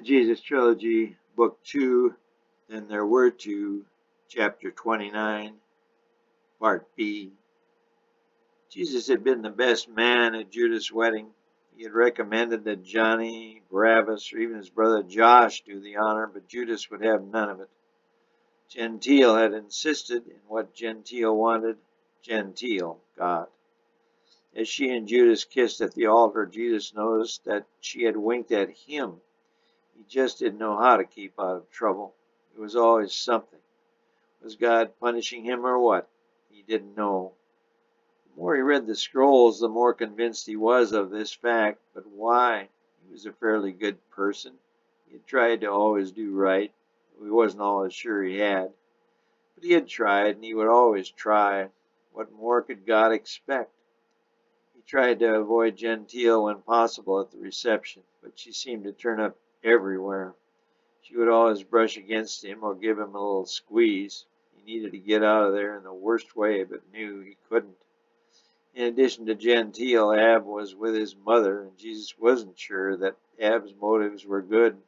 The Jesus Trilogy, Book 2, and There Were Two, Chapter 29, Part B. Jesus had been the best man at Judas' wedding. He had recommended that Johnny, Barabbas, or even his brother Josh do the honor, but Judas would have none of it. Gentile had insisted, and what Gentile wanted, Gentile got. As she and Judas kissed at the altar, Jesus noticed that she had winked at him. He just didn't know how to keep out of trouble. It was always something. Was God punishing him or what? He didn't know. The more he read the scrolls, the more convinced he was of this fact. But why? He was a fairly good person. He had tried to always do right, though he wasn't always sure he had. But he had tried, and he would always try. What more could God expect? He tried to avoid Gentile when possible at the reception, but she seemed to turn up everywhere. She would always brush against him or give him a little squeeze. He needed to get out of there in the worst way, but knew he couldn't. In addition to Gentile, Ab was with his mother, and Jesus wasn't sure that Ab's motives were good.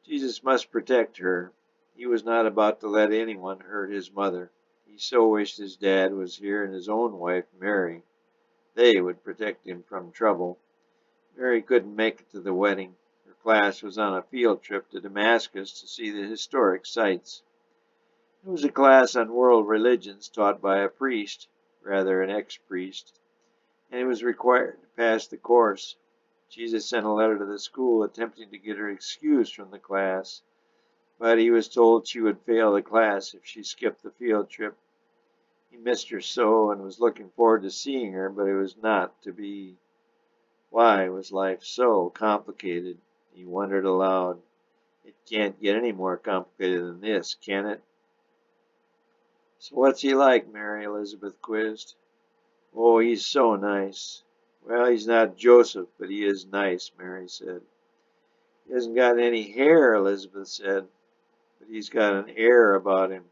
Jesus must protect her. He was not about to let anyone hurt his mother. He so wished his dad was here and his own wife, Mary. They would protect him from trouble. Mary couldn't make it to the wedding. Her class was on a field trip to Damascus to see the historic sites. It was a class on world religions taught by a priest, rather an ex-priest, and it was required to pass the course. Jesus sent a letter to the school attempting to get her excused from the class, but he was told she would fail the class if she skipped the field trip. He missed her so and was looking forward to seeing her, but it was not to be. Why was life so complicated? He wondered aloud. It can't get any more complicated than this, can it? So what's he like? Mary Elizabeth quizzed. Oh, he's so nice. Well, he's not Joseph, but he is nice, Mary said. He hasn't got any hair, Elizabeth said, but he's got an air about him.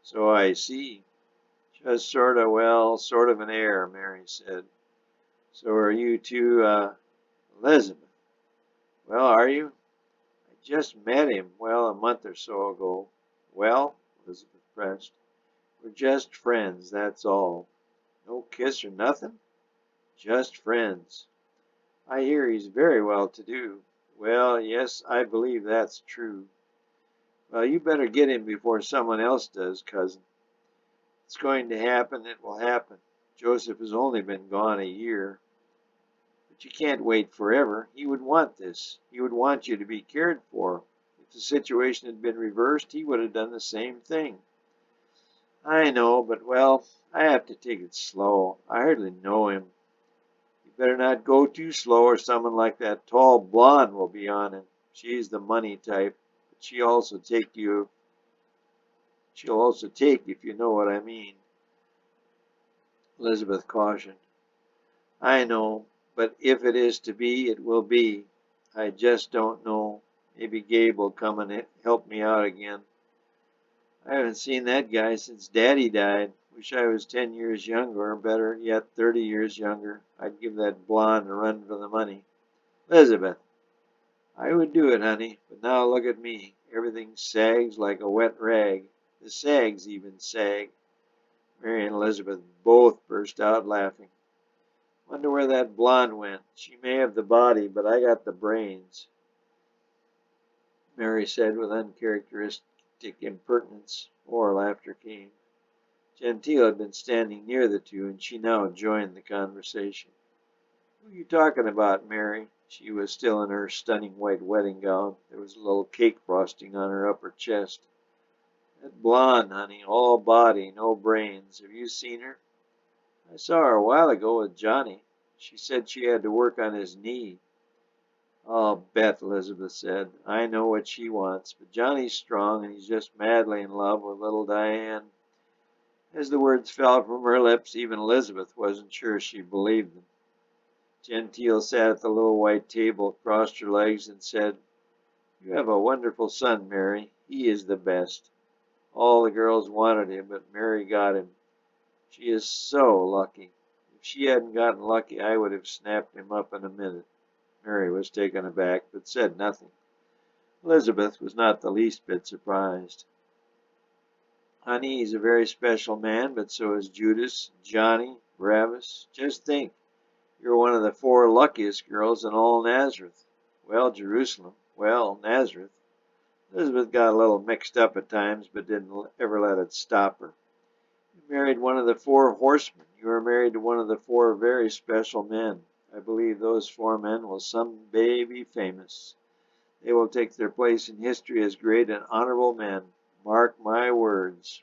So I see. Just sort of an air, Mary said. So are you two, Elizabeth? Well, are you? I just met him, a month or so ago. Well, Elizabeth pressed, we're just friends, that's all. No kiss or nothing? Just friends. I hear he's very well to do. Well, yes, I believe that's true. Well, you better get him before someone else does, cousin. It's going to happen, it will happen. Joseph has only been gone a year. But you can't wait forever. He would want this. He would want you to be cared for. If the situation had been reversed, he would have done the same thing. I know, but I have to take it slow. I hardly know him. You better not go too slow or someone like that tall blonde will be on him. She's the money type, but she'll also take if you know what I mean. Elizabeth cautioned. I know, but if it is to be, it will be. I just don't know. Maybe Gabe will come and help me out again. I haven't seen that guy since Daddy died. Wish I was 10 years younger, or better yet, 30 years younger. I'd give that blonde a run for the money. Elizabeth, I would do it, honey, but now look at me. Everything sags like a wet rag. The sags even sag. Mary and Elizabeth both burst out laughing. Wonder where that blonde went. She may have the body, but I got the brains, Mary said with uncharacteristic impertinence. More laughter came. Gentile had been standing near the two, and she now joined the conversation. Who are you talking about, Mary? She was still in her stunning white wedding gown. There was a little cake frosting on her upper chest. That blonde, honey, all body, no brains. Have you seen her? I saw her a while ago with Johnny. She said she had to work on his knee. I'll bet, Elizabeth said. I know what she wants, but Johnny's strong, and he's just madly in love with little Diane. As the words fell from her lips, even Elizabeth wasn't sure she believed them. Gentile sat at the little white table, crossed her legs, and said, You have a wonderful son, Mary. He is the best. All the girls wanted him, but Mary got him. She is so lucky. If she hadn't gotten lucky, I would have snapped him up in a minute. Mary was taken aback, but said nothing. Elizabeth was not the least bit surprised. Honey, he's a very special man, but so is Judas, Johnny, Barabbas. Just think, you're one of the 4 luckiest girls in all Nazareth. Well, Jerusalem. Well, Nazareth. Elizabeth got a little mixed up at times, but didn't ever let it stop her. You married one of the 4 horsemen. You were married to one of the 4 very special men. I believe those 4 men will someday be famous. They will take their place in history as great and honorable men. Mark my words.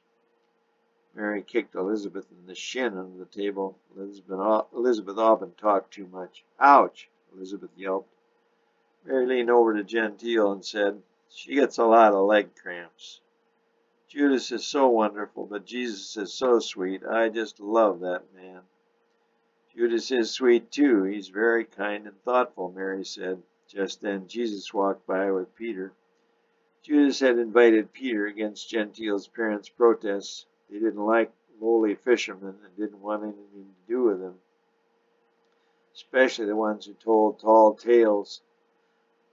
Mary kicked Elizabeth in the shin under the table. Elizabeth often talked too much. Ouch! Elizabeth yelped. Mary leaned over to Gentile and said, she gets a lot of leg cramps. Judas is so wonderful, but Jesus is so sweet. I just love that man. Judas is sweet too. He's very kind and thoughtful, Mary said. Just then Jesus walked by with Peter. Judas had invited Peter against Gentile's parents' protests. They didn't like lowly fishermen and didn't want anything to do with them, especially the ones who told tall tales.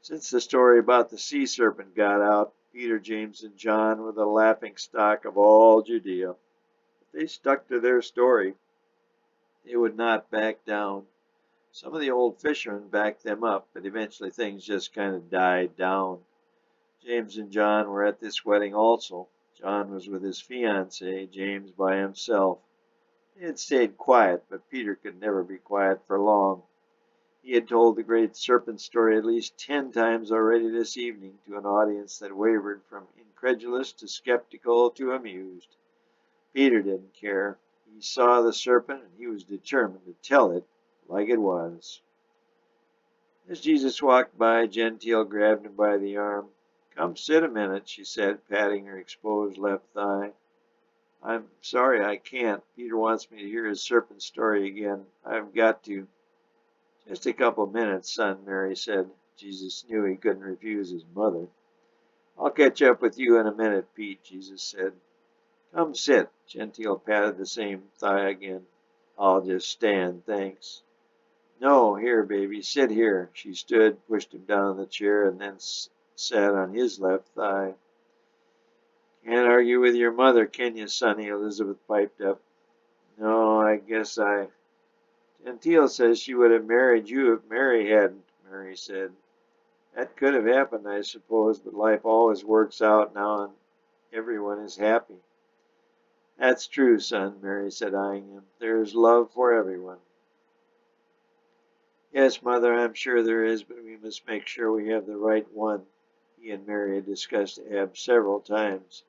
Since the story about the sea serpent got out, Peter, James, and John were the laughingstock of all Judea. If they stuck to their story, they would not back down. Some of the old fishermen backed them up, but eventually things just kind of died down. James and John were at this wedding also. John was with his fiancée, James by himself. They had stayed quiet, but Peter could never be quiet for long. He had told the great serpent story at least 10 times already this evening to an audience that wavered from incredulous to skeptical to amused. Peter didn't care. He saw the serpent and he was determined to tell it like it was. As Jesus walked by, Gentile grabbed him by the arm. Come sit a minute, she said, patting her exposed left thigh. I'm sorry I can't. Peter wants me to hear his serpent story again. I've got to. Just a couple minutes, son, Mary said. Jesus knew he couldn't refuse his mother. I'll catch up with you in a minute, Pete, Jesus said. Come sit. Gentile patted the same thigh again. I'll just stand, thanks. No, here, baby, sit here. She stood, pushed him down in the chair, and then sat on his left thigh. Can't argue with your mother, can you, sonny? Elizabeth piped up. No, I guess I... Gentile says she would have married you if Mary hadn't, Mary said. That could have happened, I suppose, but life always works out now and everyone is happy. That's true, son, Mary said, eyeing him. There is love for everyone. Yes, mother, I'm sure there is, but we must make sure we have the right one. He and Mary had discussed Ab several times.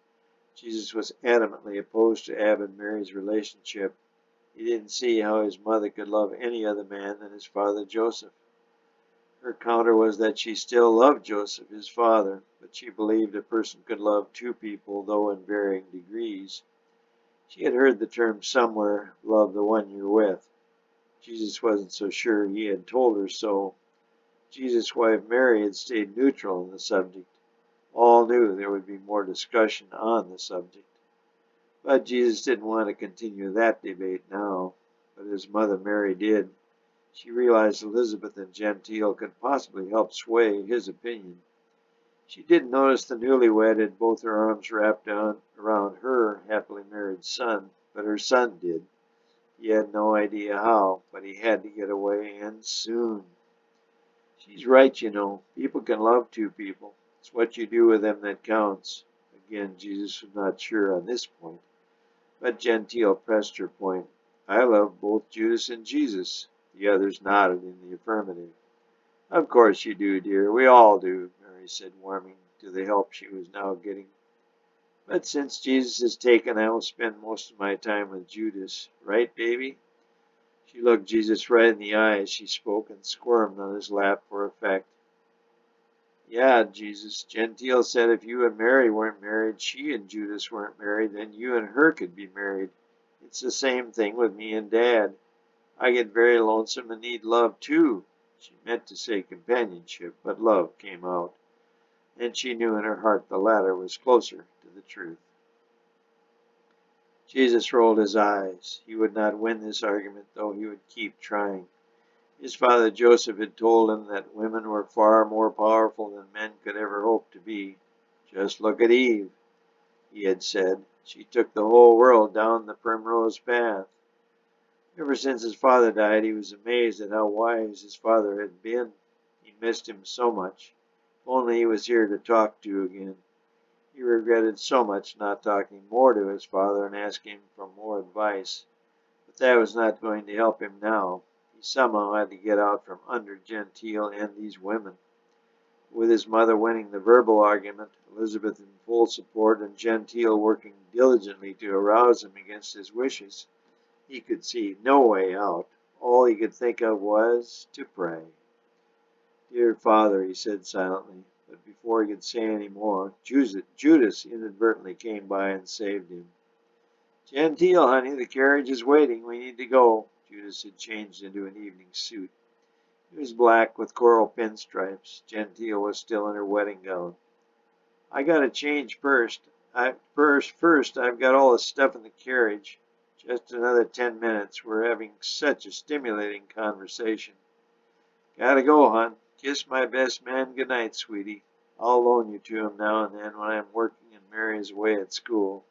Jesus was adamantly opposed to Ab and Mary's relationship. He didn't see how his mother could love any other man than his father Joseph. Her counter was that she still loved Joseph, his father, but she believed a person could love 2 people, though in varying degrees. She had heard the term somewhere, love the one you're with. Jesus wasn't so sure he had told her so. Jesus' wife Mary had stayed neutral on the subject. All knew there would be more discussion on the subject. But Jesus didn't want to continue that debate now. But his mother Mary did. She realized Elizabeth and Gentile could possibly help sway his opinion. She didn't notice the newlywed had both her arms wrapped around her happily married son, but her son did. He had no idea how, but he had to get away, and soon. She's right, you know. People can love 2 people. It's what you do with them that counts. Again, Jesus was not sure on this point. But Gentile pressed her point. I love both Judas and Jesus. The others nodded in the affirmative. Of course you do, dear. We all do, Mary said, warming to the help she was now getting. But since Jesus is taken, I will spend most of my time with Judas. Right, baby? She looked Jesus right in the eye as she spoke and squirmed on his lap for effect. Yeah, Jesus. Gentile said if you and Mary weren't married, she and Judas weren't married, then you and her could be married. It's the same thing with me and Dad. I get very lonesome and need love too. She meant to say companionship, but love came out, and she knew in her heart the latter was closer to the truth. Jesus rolled his eyes. He would not win this argument, though he would keep trying. His father Joseph had told him that women were far more powerful than men could ever hope to be. "Just look at Eve," he had said. "She took the whole world down the primrose path." Ever since his father died, he was amazed at how wise his father had been. He missed him so much. If only he was here to talk to again. He regretted so much not talking more to his father and asking him for more advice. But that was not going to help him now. He somehow had to get out from under Gentile and these women. With his mother winning the verbal argument, Elizabeth in full support, and Gentile working diligently to arouse him against his wishes, he could see no way out. All he could think of was to pray. "Dear Father," he said silently, but before he could say any more, Judas inadvertently came by and saved him. "Gentile, honey, the carriage is waiting. We need to go." Judas had changed into an evening suit. It was black with coral pinstripes. Gentile was still in her wedding gown. "I gotta change first. First, I've got all the stuff in the carriage. Just another 10 minutes. We're having such a stimulating conversation." "Gotta go, hon. Kiss my best man goodnight, sweetie. I'll loan you to him now and then when I'm working and Mary is away at school."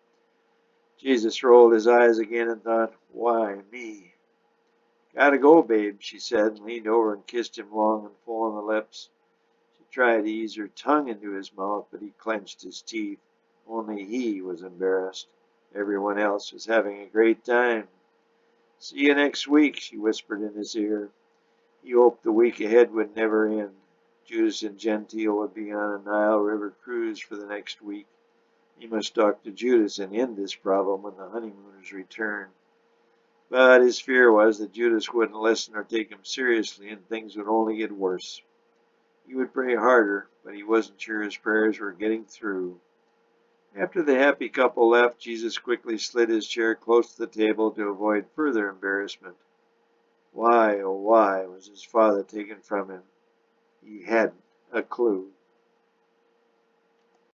Jesus rolled his eyes again and thought, "Why me?" "Gotta go, babe," she said, and leaned over and kissed him long and full on the lips. She tried to ease her tongue into his mouth, but he clenched his teeth. Only he was embarrassed. Everyone else was having a great time. "See you next week," she whispered in his ear. He hoped the week ahead would never end. Judas and Gentile would be on a Nile River cruise for the next week. He must talk to Judas and end this problem when the honeymooners returned. But his fear was that Judas wouldn't listen or take him seriously, and things would only get worse. He would pray harder, but he wasn't sure his prayers were getting through. After the happy couple left, Jesus quickly slid his chair close to the table to avoid further embarrassment. Why, oh why, was his father taken from him? He hadn't a clue.